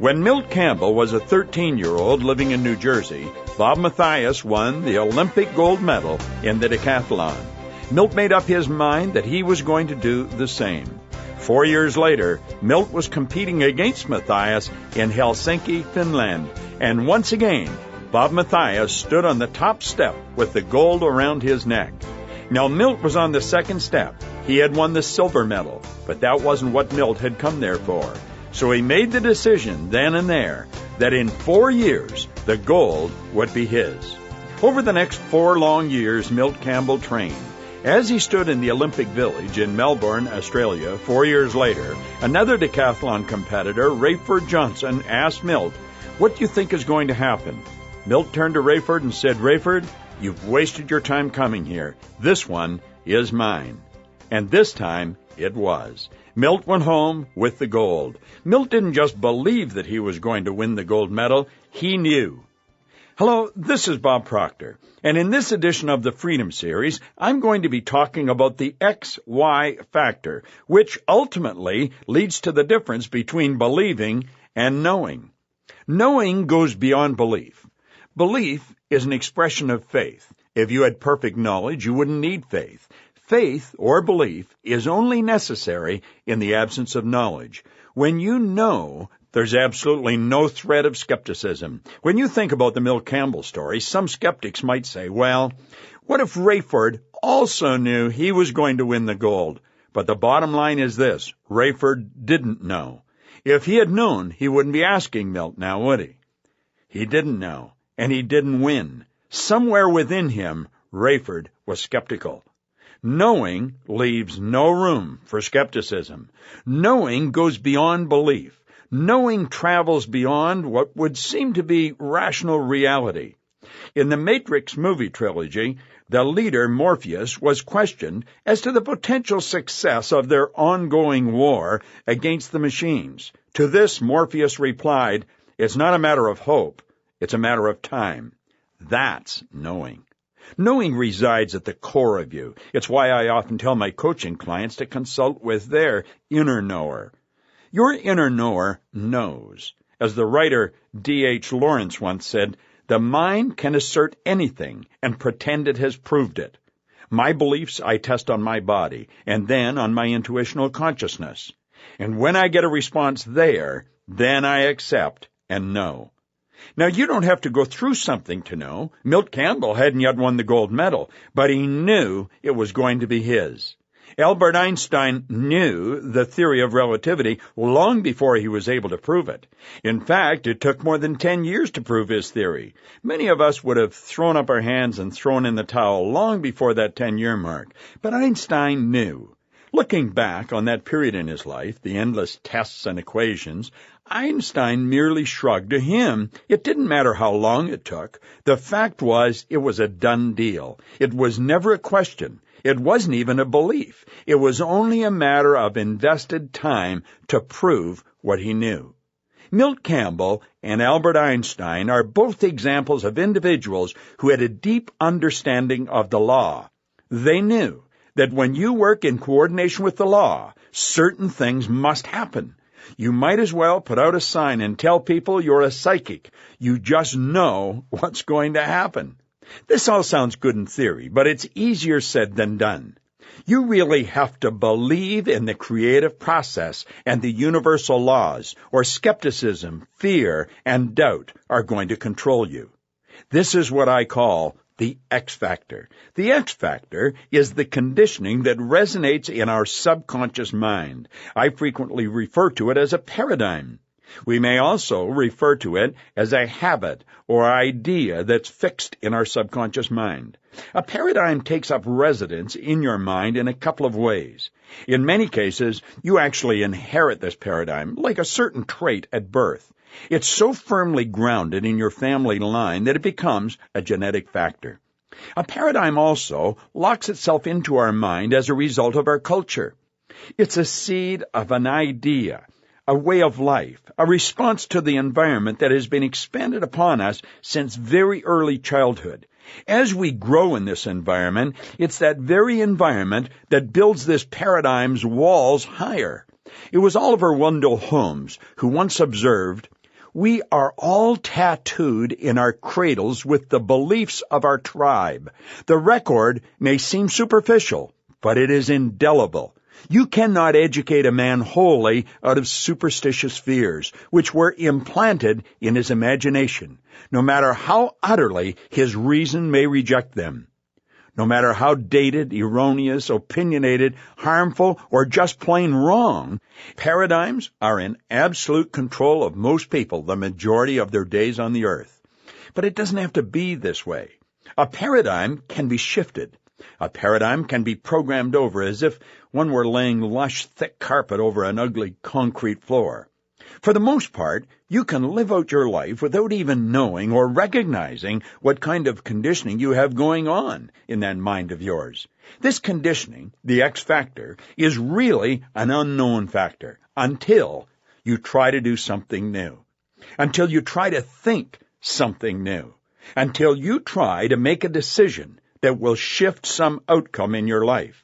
When Milt Campbell was a 13-year-old living in New Jersey, Bob Mathias won the Olympic gold medal in the decathlon. Milt made up his mind that he was going to do the same. 4 years later, Milt was competing against Mathias in Helsinki, Finland, and once again, Bob Mathias stood on the top step with the gold around his neck. Now, Milt was on the second step. He had won the silver medal, but that wasn't what Milt had come there for. So he made the decision then and there that in 4 years, the gold would be his. Over the next 4 long years, Milt Campbell trained. As he stood in the Olympic Village in Melbourne, Australia, 4 years later, another decathlon competitor, Rayford Johnson, asked Milt, "What do you think is going to happen?" Milt turned to Rayford and said, "Rayford, you've wasted your time coming here. This one is mine." And this time, it was. Milt went home with the gold. Milt didn't just believe that he was going to win the gold medal, he knew. Hello, this is Bob Proctor, and in this edition of the Freedom Series, I'm going to be talking about the XY factor, which ultimately leads to the difference between believing and knowing. Knowing goes beyond belief. Belief is an expression of faith. If you had perfect knowledge, you wouldn't need faith. Faith, or belief, is only necessary in the absence of knowledge. When you know, there's absolutely no threat of skepticism. When you think about the Milt Campbell story, some skeptics might say, well, what if Rayford also knew he was going to win the gold? But the bottom line is this, Rayford didn't know. If he had known, he wouldn't be asking Milt now, would he? He didn't know, and he didn't win. Somewhere within him, Rayford was skeptical. Knowing leaves no room for skepticism. Knowing goes beyond belief. Knowing travels beyond what would seem to be rational reality. In the Matrix movie trilogy, the leader, Morpheus, was questioned as to the potential success of their ongoing war against the machines. To this, Morpheus replied, "It's not a matter of hope, it's a matter of time." That's knowing. Knowing resides at the core of you. It's why I often tell my coaching clients to consult with their inner knower. Your inner knower knows. As the writer D.H. Lawrence once said, the mind can assert anything and pretend it has proved it. My beliefs I test on my body and then on my intuitional consciousness. And when I get a response there, then I accept and know. Now, you don't have to go through something to know. Milt Campbell hadn't yet won the gold medal, but he knew it was going to be his. Albert Einstein knew the theory of relativity long before he was able to prove it. In fact, it took more than 10 years to prove his theory. Many of us would have thrown up our hands and thrown in the towel long before that 10-year mark. But Einstein knew. Looking back on that period in his life, the endless tests and equations, Einstein merely shrugged. To him, it didn't matter how long it took. The fact was, it was a done deal. It was never a question. It wasn't even a belief. It was only a matter of invested time to prove what he knew. Milt Campbell and Albert Einstein are both examples of individuals who had a deep understanding of the law. They knew that when you work in coordination with the law, certain things must happen. You might as well put out a sign and tell people you're a psychic. You just know what's going to happen. This all sounds good in theory, but it's easier said than done. You really have to believe in the creative process and the universal laws, or skepticism, fear, and doubt are going to control you. This is what I call the X factor. The X factor is the conditioning that resonates in our subconscious mind. I frequently refer to it as a paradigm. We may also refer to it as a habit or idea that's fixed in our subconscious mind. A paradigm takes up residence in your mind in a couple of ways. In many cases, you actually inherit this paradigm, like a certain trait at birth. It's so firmly grounded in your family line that it becomes a genetic factor. A paradigm also locks itself into our mind as a result of our culture. It's a seed of an idea, a way of life, a response to the environment that has been expanded upon us since very early childhood. As we grow in this environment, it's that very environment that builds this paradigm's walls higher. It was Oliver Wendell Holmes who once observed, We are all tattooed in our cradles with the beliefs of our tribe. The record may seem superficial, but it is indelible. You cannot educate a man wholly out of superstitious fears, which were implanted in his imagination, no matter how utterly his reason may reject them. No matter how dated, erroneous, opinionated, harmful, or just plain wrong, paradigms are in absolute control of most people the majority of their days on the earth. But it doesn't have to be this way. A paradigm can be shifted. A paradigm can be programmed over as if one were laying lush, thick carpet over an ugly concrete floor. For the most part, you can live out your life without even knowing or recognizing what kind of conditioning you have going on in that mind of yours. This conditioning, the X factor, is really an unknown factor until you try to do something new, until you try to think something new, until you try to make a decision that will shift some outcome in your life.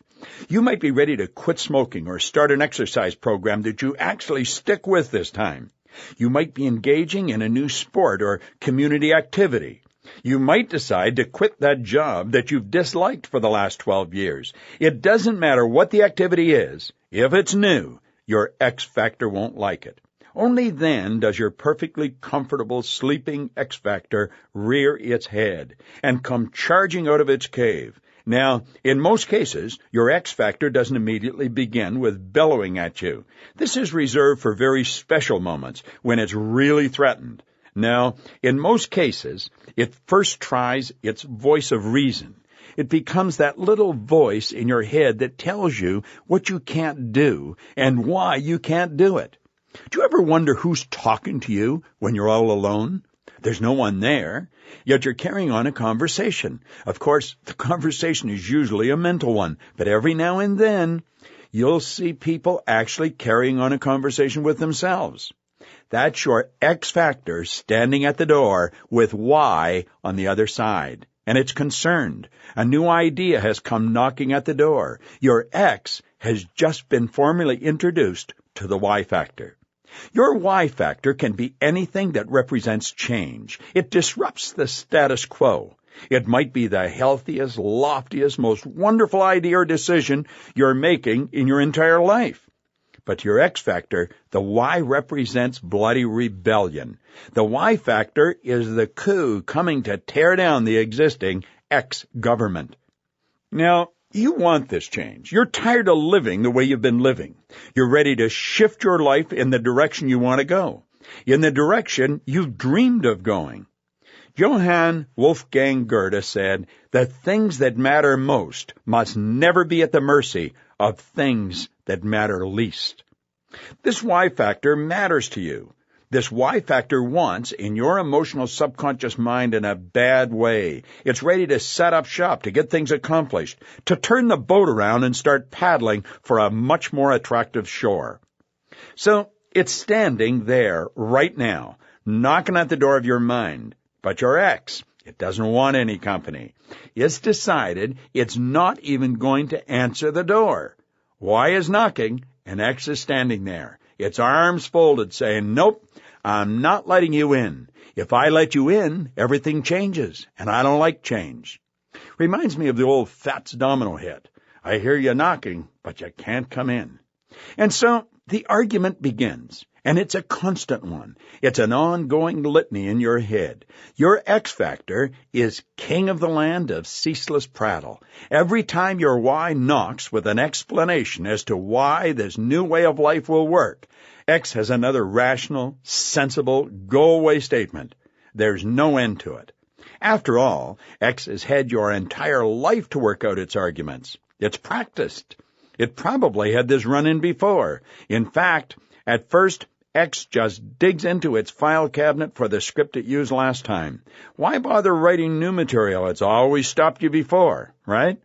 You might be ready to quit smoking or start an exercise program that you actually stick with this time. You might be engaging in a new sport or community activity. You might decide to quit that job that you've disliked for the last 12 years. It doesn't matter what the activity is. If it's new, your X factor won't like it. Only then does your perfectly comfortable sleeping X factor rear its head and come charging out of its cave. Now, in most cases, your X factor doesn't immediately begin with bellowing at you. This is reserved for very special moments when it's really threatened. Now, in most cases, it first tries its voice of reason. It becomes that little voice in your head that tells you what you can't do and why you can't do it. Do you ever wonder who's talking to you when you're all alone? There's no one there, yet you're carrying on a conversation. Of course, the conversation is usually a mental one, but every now and then, you'll see people actually carrying on a conversation with themselves. That's your X factor standing at the door with Y on the other side, and it's concerned. A new idea has come knocking at the door. Your X has just been formally introduced to the Y factor. Your Y factor can be anything that represents change. It disrupts the status quo. It might be the healthiest, loftiest, most wonderful idea or decision you're making in your entire life. But your X factor, the Y represents bloody rebellion. The Y factor is the coup coming to tear down the existing X government. Now, you want this change. You're tired of living the way you've been living. You're ready to shift your life in the direction you want to go, in the direction you've dreamed of going. Johann Wolfgang Goethe said, "The things that matter most must never be at the mercy of things that matter least." This Y factor matters to you. This Y factor wants, in your emotional subconscious mind, in a bad way. It's ready to set up shop, to get things accomplished, to turn the boat around and start paddling for a much more attractive shore. So it's standing there right now, knocking at the door of your mind. But your X, it doesn't want any company. It's decided it's not even going to answer the door. Y is knocking, and X is standing there, its arms folded, saying, "Nope, I'm not letting you in. If I let you in, everything changes, and I don't like change." Reminds me of the old Fats domino hit. I hear you knocking, but you can't come in. And so the argument begins, and it's a constant one. It's an ongoing litany in your head. Your X factor is king of the land of ceaseless prattle. Every time your Y knocks with an explanation as to why this new way of life will work, X has another rational, sensible, go-away statement. There's no end to it. After all, X has had your entire life to work out its arguments. It's practiced. It probably had this run-in before. In fact, at first, X just digs into its file cabinet for the script it used last time. Why bother writing new material? It's always stopped you before, right?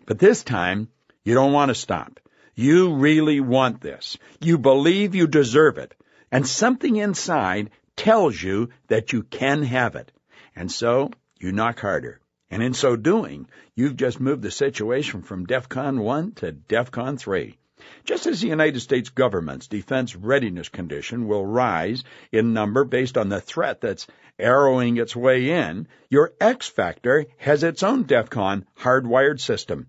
But this time, you don't want to stop. You really want this. You believe you deserve it. And something inside tells you that you can have it. And so you knock harder. And in so doing, you've just moved the situation from DEFCON 1 to DEFCON 3. Just as the United States government's defense readiness condition will rise in number based on the threat that's arrowing its way in, your X factor has its own DEFCON hardwired system.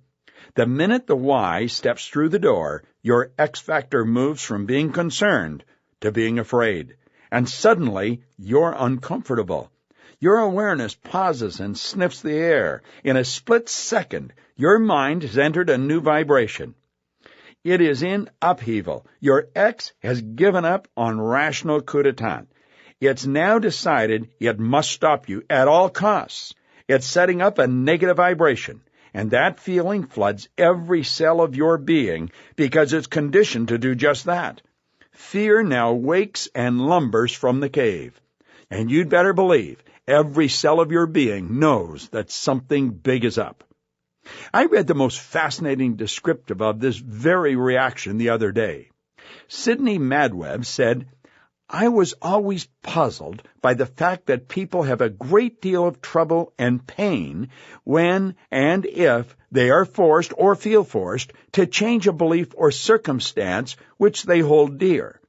The minute the Y steps through the door, your X factor moves from being concerned to being afraid, and suddenly you're uncomfortable. Your awareness pauses and sniffs the air. In a split second, your mind has entered a new vibration. It is in upheaval. Your X has given up on rational coup d'etat. It's now decided it must stop you at all costs. It's setting up a negative vibration, and that feeling floods every cell of your being because it's conditioned to do just that. Fear now wakes and lumbers from the cave. And you'd better believe every cell of your being knows that something big is up. I read the most fascinating descriptive of this very reaction the other day. Sidney Madweb said, "I was always puzzled by the fact that people have a great deal of trouble and pain when and if they are forced or feel forced to change a belief or circumstance which they hold dear."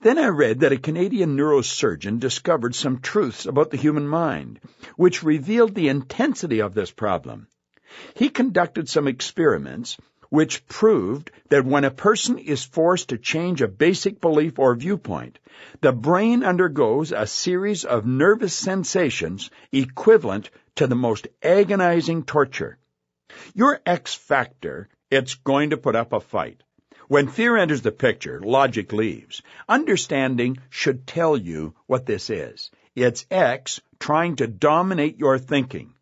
Then I read that a Canadian neurosurgeon discovered some truths about the human mind, which revealed the intensity of this problem. He conducted some experiments which proved that when a person is forced to change a basic belief or viewpoint, the brain undergoes a series of nervous sensations equivalent to the most agonizing torture. Your X factor, it's going to put up a fight. When fear enters the picture, logic leaves. Understanding should tell you what this is. It's X trying to dominate your thinking.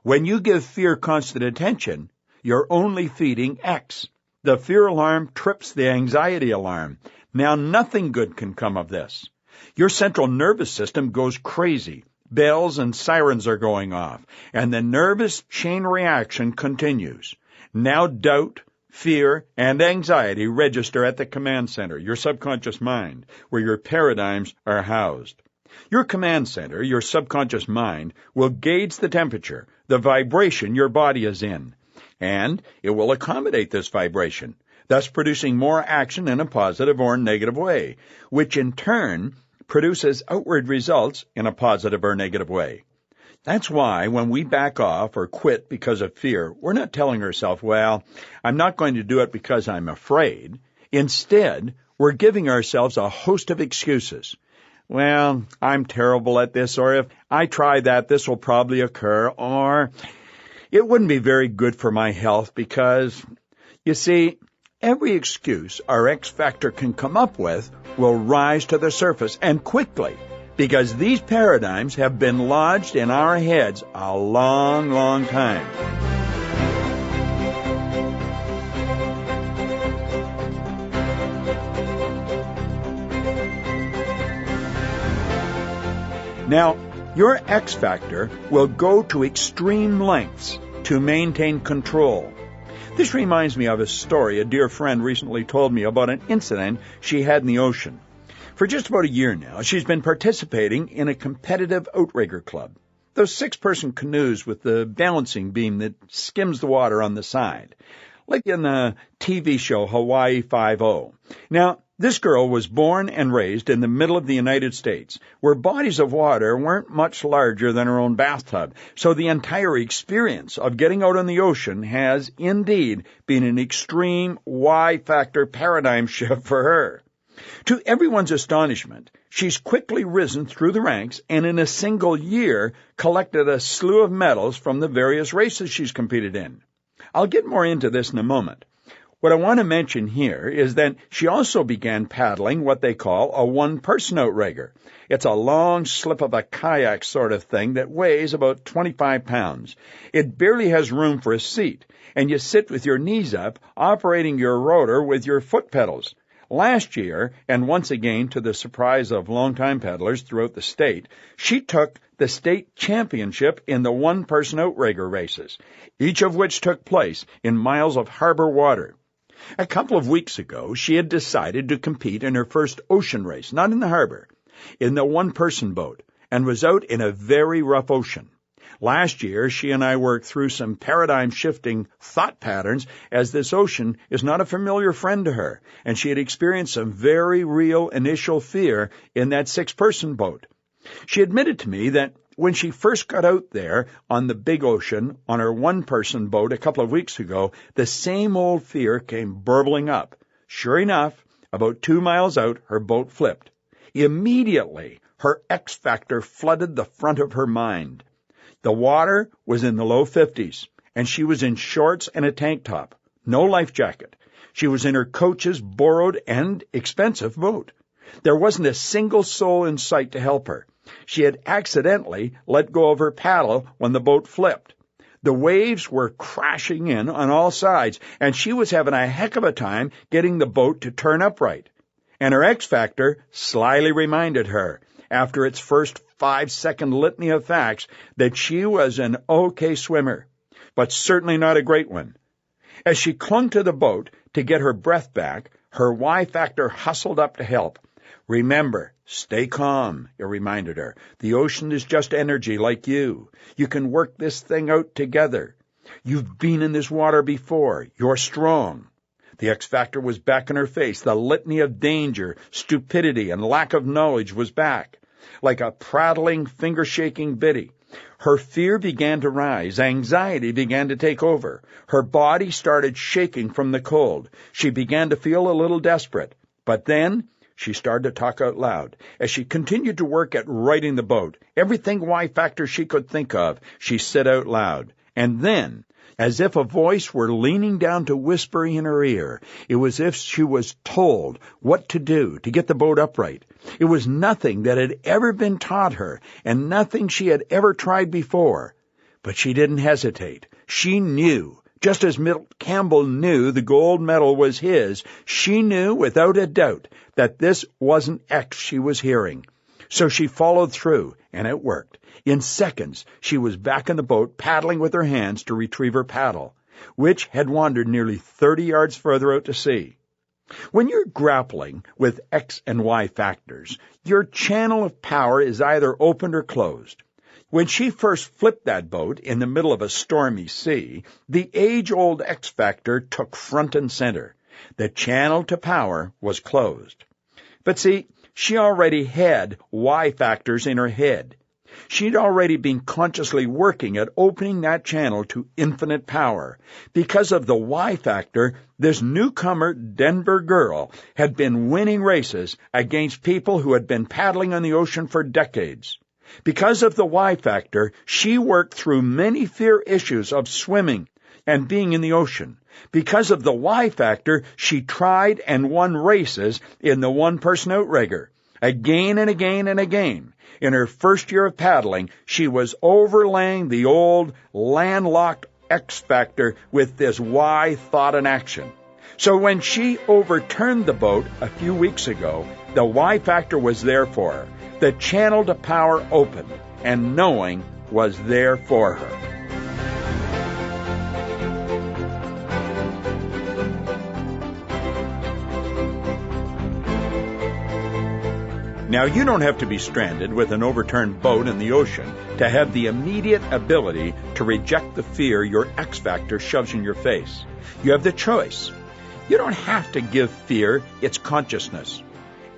When you give fear constant attention, you're only feeding X. The fear alarm trips the anxiety alarm. Now nothing good can come of this. Your central nervous system goes crazy. Bells and sirens are going off, and the nervous chain reaction continues. Now doubt, fear, and anxiety register at the command center, your subconscious mind, where your paradigms are housed. Your command center, your subconscious mind, will gauge the temperature, the vibration your body is in, and it will accommodate this vibration, thus producing more action in a positive or negative way, which in turn produces outward results in a positive or negative way. That's why when we back off or quit because of fear, we're not telling ourselves, well, I'm not going to do it because I'm afraid. Instead, we're giving ourselves a host of excuses. Well, I'm terrible at this, or if I try that, this will probably occur, or it wouldn't be very good for my health because, you see, every excuse our X factor can come up with will rise to the surface, and quickly, because these paradigms have been lodged in our heads a long, long time. Now, your X factor will go to extreme lengths to maintain control. This reminds me of a story a dear friend recently told me about an incident she had in the ocean. For just about a year now, she's been participating in a competitive outrigger club, those 6-person canoes with the balancing beam that skims the water on the side, like in the TV show Hawaii Five-0. Now, this girl was born and raised in the middle of the United States, where bodies of water weren't much larger than her own bathtub, so the entire experience of getting out on the ocean has indeed been an extreme Y-factor paradigm shift for her. To everyone's astonishment, she's quickly risen through the ranks and in a single year collected a slew of medals from the various races she's competed in. I'll get more into this in a moment. What I want to mention here is that she also began paddling what they call a one-person outrigger. It's a long slip of a kayak sort of thing that weighs about 25 pounds. It barely has room for a seat, and you sit with your knees up, operating your rotor with your foot pedals. Last year, and once again to the surprise of longtime paddlers throughout the state, she took the state championship in the one-person outrigger races, each of which took place in miles of harbor water. A couple of weeks ago, she had decided to compete in her first ocean race, not in the harbor, in the one-person boat, and was out in a very rough ocean. Last year, she and I worked through some paradigm-shifting thought patterns as this ocean is not a familiar friend to her, and she had experienced some very real initial fear in that 6-person boat. She admitted to me that when she first got out there on the big ocean on her 1-person boat a couple of weeks ago, the same old fear came burbling up. Sure enough, about 2 miles out, her boat flipped. Immediately, her X factor flooded the front of her mind. The water was in the low 50s, and she was in shorts and a tank top. No life jacket. She was in her coach's borrowed and expensive boat. There wasn't a single soul in sight to help her. She had accidentally let go of her paddle when the boat flipped. The waves were crashing in on all sides, and she was having a heck of a time getting the boat to turn upright. And her X factor slyly reminded her, after its first 5-second litany of facts, that she was an okay swimmer, but certainly not a great one. As she clung to the boat to get her breath back, her Y factor hustled up to help. Remember, stay calm, it reminded her. The ocean is just energy like you. You can work this thing out together. You've been in this water before. You're strong. The X factor was back in her face. The litany of danger, stupidity, and lack of knowledge was back. Like a prattling, finger-shaking biddy. Her fear began to rise. Anxiety began to take over. Her body started shaking from the cold. She began to feel a little desperate. But then she started to talk out loud. As she continued to work at righting the boat, everything Y factor she could think of, she said out loud. And then, as if a voice were leaning down to whisper in her ear, it was as if she was told what to do to get the boat upright. It was nothing that had ever been taught her, and nothing she had ever tried before. But she didn't hesitate. She knew. Just as Milt Campbell knew the gold medal was his, she knew without a doubt that this wasn't X she was hearing. So she followed through, and it worked. In seconds, she was back in the boat, paddling with her hands to retrieve her paddle, which had wandered nearly 30 yards further out to sea. When you're grappling with X and Y factors, your channel of power is either opened or closed. When she first flipped that boat in the middle of a stormy sea, the age-old X factor took front and center. The channel to power was closed. But see, she already had Y factors in her head. She'd already been consciously working at opening that channel to infinite power. Because of the Y factor, this newcomer Denver girl had been winning races against people who had been paddling on the ocean for decades. Because of the Y factor, she worked through many fear issues of swimming and being in the ocean. Because of the Y factor, she tried and won races in the 1-person outrigger. Again and again and again. In her first year of paddling, she was overlaying the old landlocked X factor with this Y thought and action. So when she overturned the boat a few weeks ago, the Y factor was there for her. The channel to power opened, and knowing was there for her. Now, you don't have to be stranded with an overturned boat in the ocean to have the immediate ability to reject the fear your X factor shoves in your face. You have the choice. You don't have to give fear its consciousness.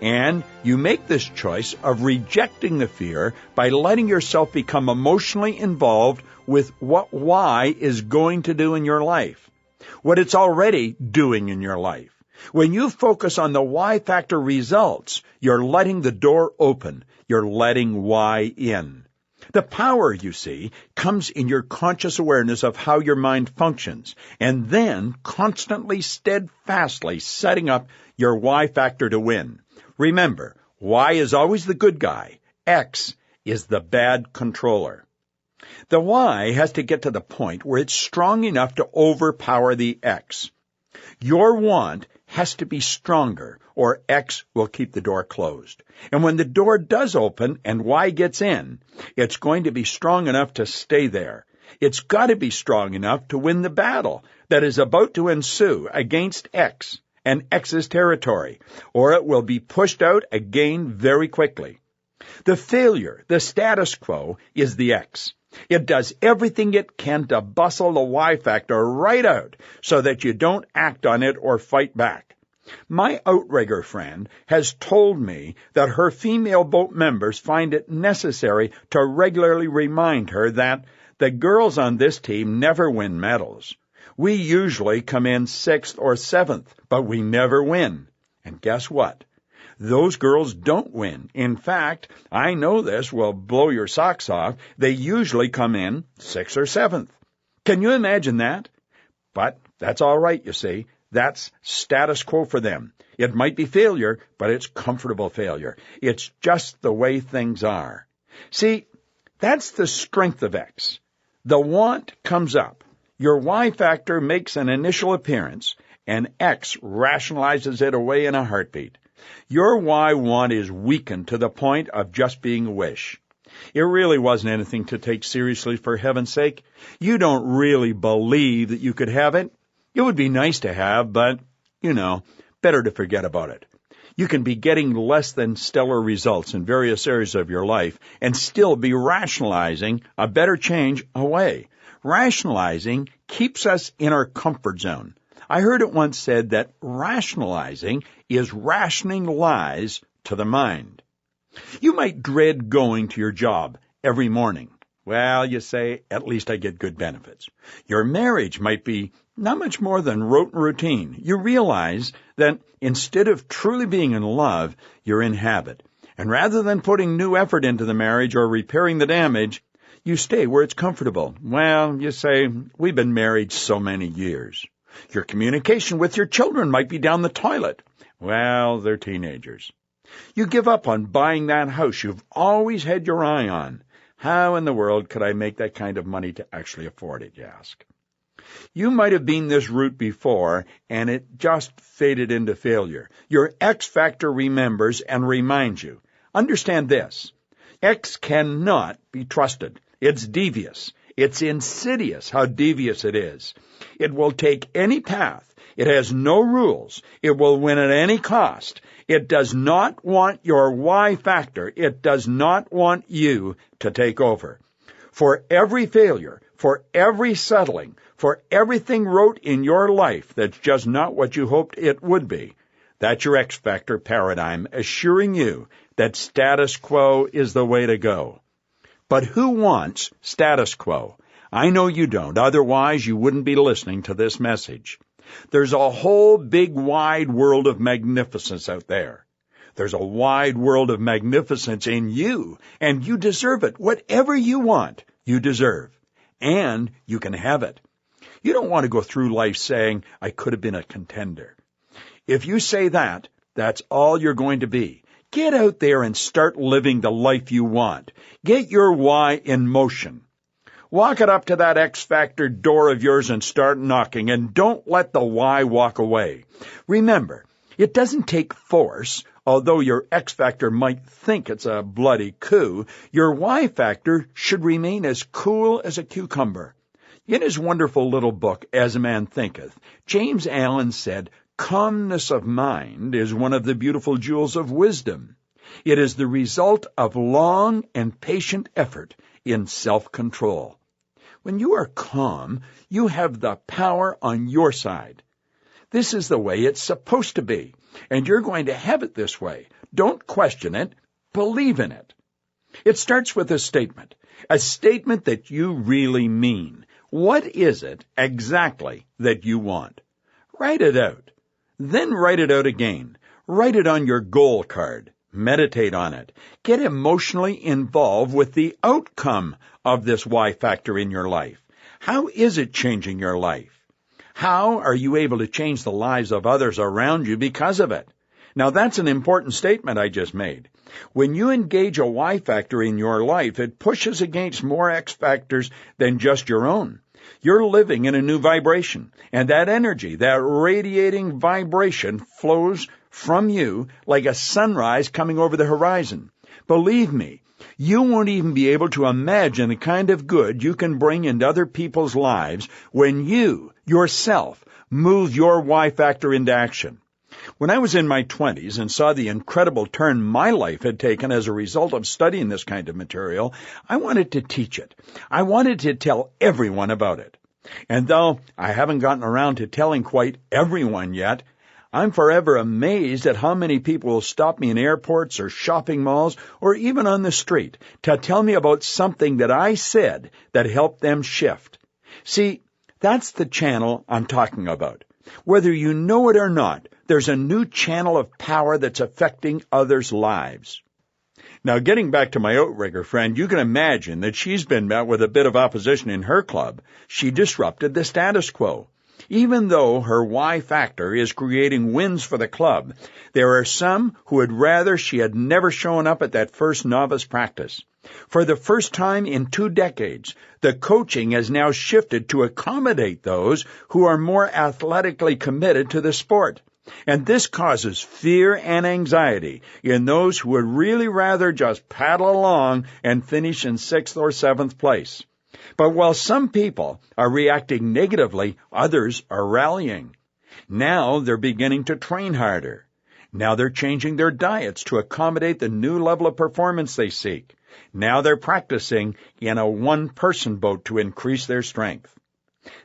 And you make this choice of rejecting the fear by letting yourself become emotionally involved with what Y is going to do in your life, what it's already doing in your life. When you focus on the Y factor results, you're letting the door open. You're letting Y in. The power, you see, comes in your conscious awareness of how your mind functions, and then constantly, steadfastly setting up your Y factor to win. Remember, Y is always the good guy. X is the bad controller. The Y has to get to the point where it's strong enough to overpower the X. Your want has to be stronger, or X will keep the door closed. And when the door does open and Y gets in, it's going to be strong enough to stay there. It's got to be strong enough to win the battle that is about to ensue against X and X's territory, or it will be pushed out again very quickly. The failure, the status quo, is the X. It does everything it can to bustle the Y factor right out so that you don't act on it or fight back. My outrigger friend has told me that her female boat members find it necessary to regularly remind her that the girls on this team never win medals. We usually come in 6th or 7th, but we never win. And guess what? Those girls don't win. In fact, I know this will blow your socks off. They usually come in 6th or 7th. Can you imagine that? But that's all right, you see. That's status quo for them. It might be failure, but it's comfortable failure. It's just the way things are. See, that's the strength of X. The want comes up. Your Y factor makes an initial appearance, and X rationalizes it away in a heartbeat. Your Y want is weakened to the point of just being a wish. It really wasn't anything to take seriously, for heaven's sake. You don't really believe that you could have it. It would be nice to have, but, better to forget about it. You can be getting less than stellar results in various areas of your life and still be rationalizing a better change away. Rationalizing keeps us in our comfort zone. I heard it once said that rationalizing is rationing lies to the mind. You might dread going to your job every morning. Well, you say, at least I get good benefits. Your marriage might be not much more than rote and routine. You realize that instead of truly being in love, you're in habit. And rather than putting new effort into the marriage or repairing the damage, you stay where it's comfortable. Well, you say, we've been married so many years. Your communication with your children might be down the toilet. Well, they're teenagers. You give up on buying that house you've always had your eye on. How in the world could I make that kind of money to actually afford it, you ask? You might have been this route before, and it just faded into failure. Your X factor remembers and reminds you. Understand this. X cannot be trusted. It's devious. It's insidious how devious it is. It will take any path. It has no rules. It will win at any cost. It does not want your Y factor. It does not want you to take over. For every failure, for every settling, for everything wrote in your life that's just not what you hoped it would be, that's your X factor paradigm assuring you that status quo is the way to go. But who wants status quo? I know you don't. Otherwise, you wouldn't be listening to this message. There's a whole big wide world of magnificence out there. There's a wide world of magnificence in you, and you deserve it. Whatever you want, you deserve. And you can have it. You don't want to go through life saying, I could have been a contender. If you say that, that's all you're going to be. Get out there and start living the life you want. Get your Y in motion. Walk it up to that X factor door of yours and start knocking, and don't let the Y walk away. Remember, it doesn't take force. Although your X factor might think it's a bloody coup, your Y factor should remain as cool as a cucumber. In his wonderful little book, As a Man Thinketh, James Allen said, calmness of mind is one of the beautiful jewels of wisdom. It is the result of long and patient effort in self-control. When you are calm, you have the power on your side. This is the way it's supposed to be, and you're going to have it this way. Don't question it. Believe in it. It starts with a statement that you really mean. What is it exactly that you want? Write it out. Then write it out again. Write it on your goal card. Meditate on it. Get emotionally involved with the outcome of this Y factor in your life. How is it changing your life? How are you able to change the lives of others around you because of it? Now, that's an important statement I just made. When you engage a Y factor in your life, it pushes against more X factors than just your own. You're living in a new vibration, and that energy, that radiating vibration, flows from you like a sunrise coming over the horizon. Believe me, you won't even be able to imagine the kind of good you can bring into other people's lives when you, yourself, move your Y factor into action. When I was in my 20s and saw the incredible turn my life had taken as a result of studying this kind of material, I wanted to teach it. I wanted to tell everyone about it. And though I haven't gotten around to telling quite everyone yet, I'm forever amazed at how many people will stop me in airports or shopping malls or even on the street to tell me about something that I said that helped them shift. See, that's the channel I'm talking about. Whether you know it or not, there's a new channel of power that's affecting others' lives. Now, getting back to my outrigger friend, you can imagine that she's been met with a bit of opposition in her club. She disrupted the status quo. Even though her why factor is creating wins for the club, there are some who would rather she had never shown up at that first novice practice. For the first time in 2 decades, the coaching has now shifted to accommodate those who are more athletically committed to the sport. And this causes fear and anxiety in those who would really rather just paddle along and finish in 6th or 7th place. But while some people are reacting negatively, others are rallying. Now they're beginning to train harder. Now they're changing their diets to accommodate the new level of performance they seek. Now they're practicing in a one-person boat to increase their strength.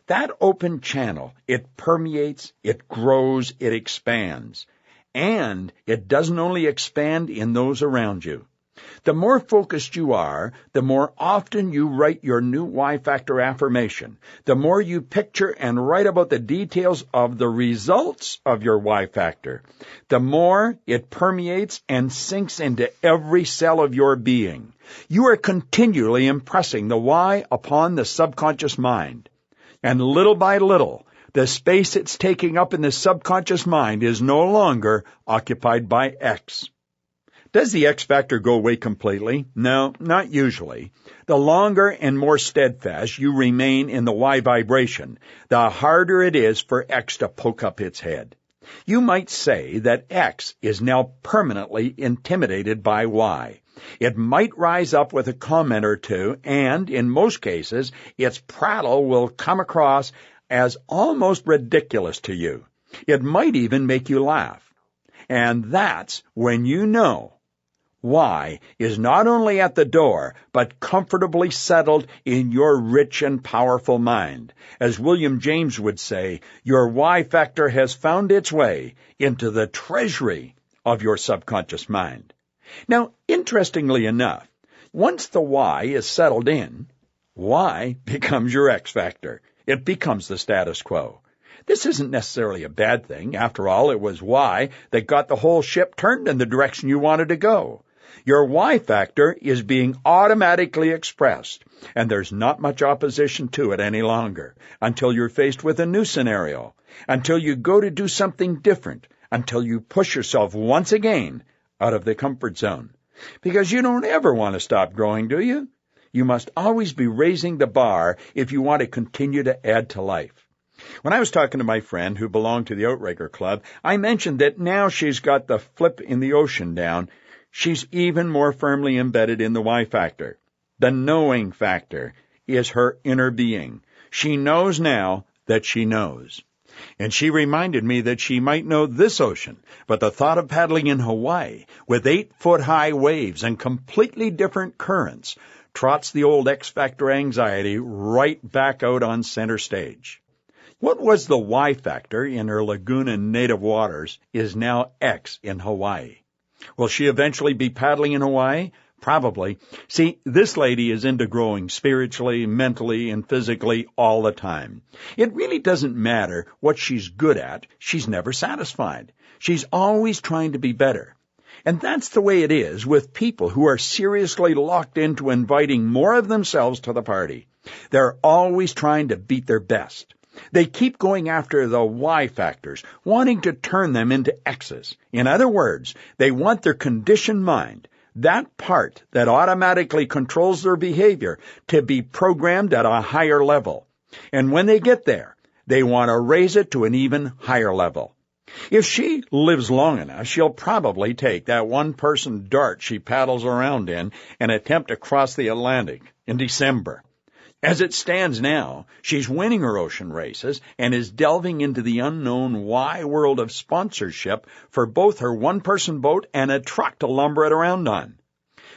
That open channel, it permeates, it grows, it expands. And it doesn't only expand in those around you. The more focused you are, the more often you write your new why factor affirmation, the more you picture and write about the details of the results of your why factor, the more it permeates and sinks into every cell of your being. You are continually impressing the why upon the subconscious mind. And little by little, the space it's taking up in the subconscious mind is no longer occupied by X. Does the X factor go away completely? No, not usually. The longer and more steadfast you remain in the Y vibration, the harder it is for X to poke up its head. You might say that X is now permanently intimidated by Y. It might rise up with a comment or two, and in most cases, its prattle will come across as almost ridiculous to you. It might even make you laugh. And that's when you know Y is not only at the door, but comfortably settled in your rich and powerful mind. As William James would say, your Y factor has found its way into the treasury of your subconscious mind. Now, interestingly enough, once the Y is settled in, Y becomes your X factor. It becomes the status quo. This isn't necessarily a bad thing. After all, it was Y that got the whole ship turned in the direction you wanted to go. Your Y factor is being automatically expressed, and there's not much opposition to it any longer until you're faced with a new scenario, until you go to do something different, until you push yourself once again out of the comfort zone. Because you don't ever want to stop growing, do you? You must always be raising the bar if you want to continue to add to life. When I was talking to my friend who belonged to the Outrigger Club, I mentioned that now she's got the flip in the ocean down. She's even more firmly embedded in the Y factor. The knowing factor is her inner being. She knows now that she knows. And she reminded me that she might know this ocean, but the thought of paddling in Hawaii with 8-foot-high waves and completely different currents trots the old X-factor anxiety right back out on center stage. What was the Y factor in her Laguna native waters is now X in Hawaii. Will she eventually be paddling in Hawaii? Probably. See, this lady is into growing spiritually, mentally, and physically all the time. It really doesn't matter what she's good at. She's never satisfied. She's always trying to be better. And that's the way it is with people who are seriously locked into inviting more of themselves to the party. They're always trying to beat their best. They keep going after the Y factors, wanting to turn them into X's. In other words, they want their conditioned mind, that part that automatically controls their behavior, to be programmed at a higher level. And when they get there, they want to raise it to an even higher level. If she lives long enough, she'll probably take that one-person dart she paddles around in and attempt to cross the Atlantic in December. As it stands now, she's winning her ocean races and is delving into the unknown why world of sponsorship for both her one-person boat and a truck to lumber it around on.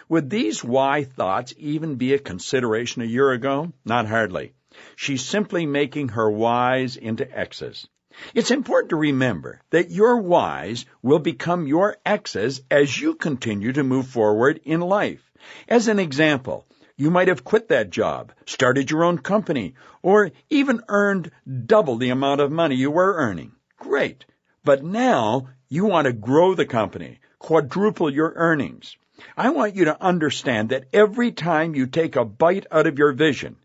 Would these why thoughts even be a consideration a year ago? Not hardly. She's simply making her whys into X's. It's important to remember that your whys will become your X's as you continue to move forward in life. As an example, you might have quit that job, started your own company, or even earned double the amount of money you were earning. Great. But now you want to grow the company, quadruple your earnings. I want you to understand that every time you take a bite out of your vision,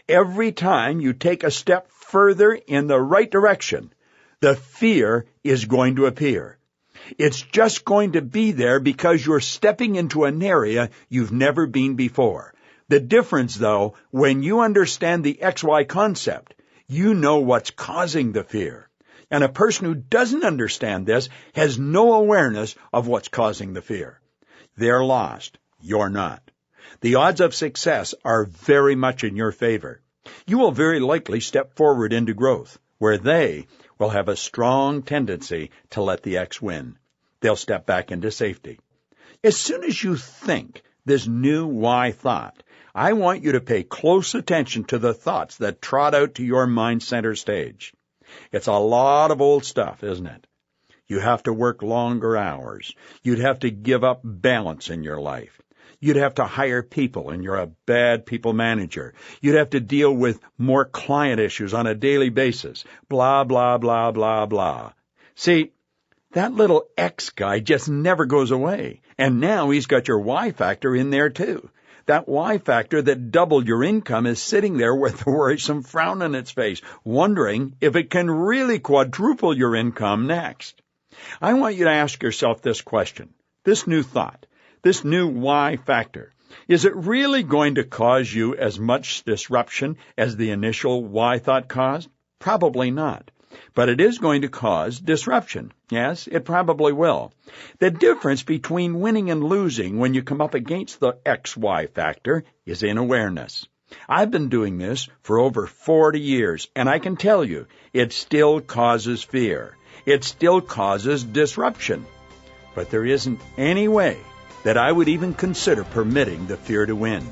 every time you take a step further in the right direction, the fear is going to appear. It's just going to be there because you're stepping into an area you've never been before. The difference, though, when you understand the XY concept, you know what's causing the fear. And a person who doesn't understand this has no awareness of what's causing the fear. They're lost. You're not. The odds of success are very much in your favor. You will very likely step forward into growth, where they will have a strong tendency to let the X win. They'll step back into safety. As soon as you think this new why thought, I want you to pay close attention to the thoughts that trot out to your mind center stage. It's a lot of old stuff, isn't it? You have to work longer hours. You'd have to give up balance in your life. You'd have to hire people, and you're a bad people manager. You'd have to deal with more client issues on a daily basis. Blah, blah, blah, blah, blah. See, that little X guy just never goes away. And now he's got your Y factor in there too. That Y factor that doubled your income is sitting there with a worrisome frown on its face, wondering if it can really quadruple your income next. I want you to ask yourself this question, this new thought, this new Y factor. Is it really going to cause you as much disruption as the initial Y thought caused? Probably not. But it is going to cause disruption. Yes, it probably will. The difference between winning and losing when you come up against the XY factor is in awareness. I've been doing this for over 40 years, and I can tell you, it still causes fear. It still causes disruption. But there isn't any way that I would even consider permitting the fear to win.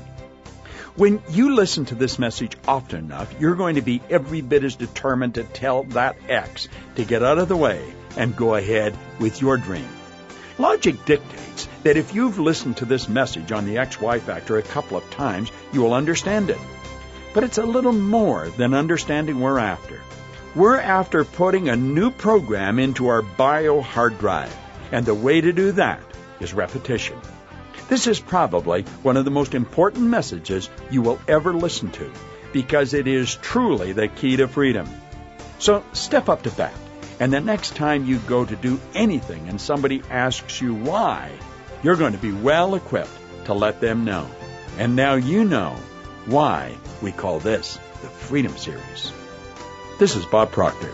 When you listen to this message often enough, you're going to be every bit as determined to tell that X to get out of the way and go ahead with your dream. Logic dictates that if you've listened to this message on the XY factor a couple of times, you will understand it. But it's a little more than understanding we're after. We're after putting a new program into our bio hard drive, and the way to do that is repetition. This is probably one of the most important messages you will ever listen to, because it is truly the key to freedom. So step up to bat, and the next time you go to do anything and somebody asks you why, you're going to be well equipped to let them know. And now you know why we call this the Freedom Series. This is Bob Proctor.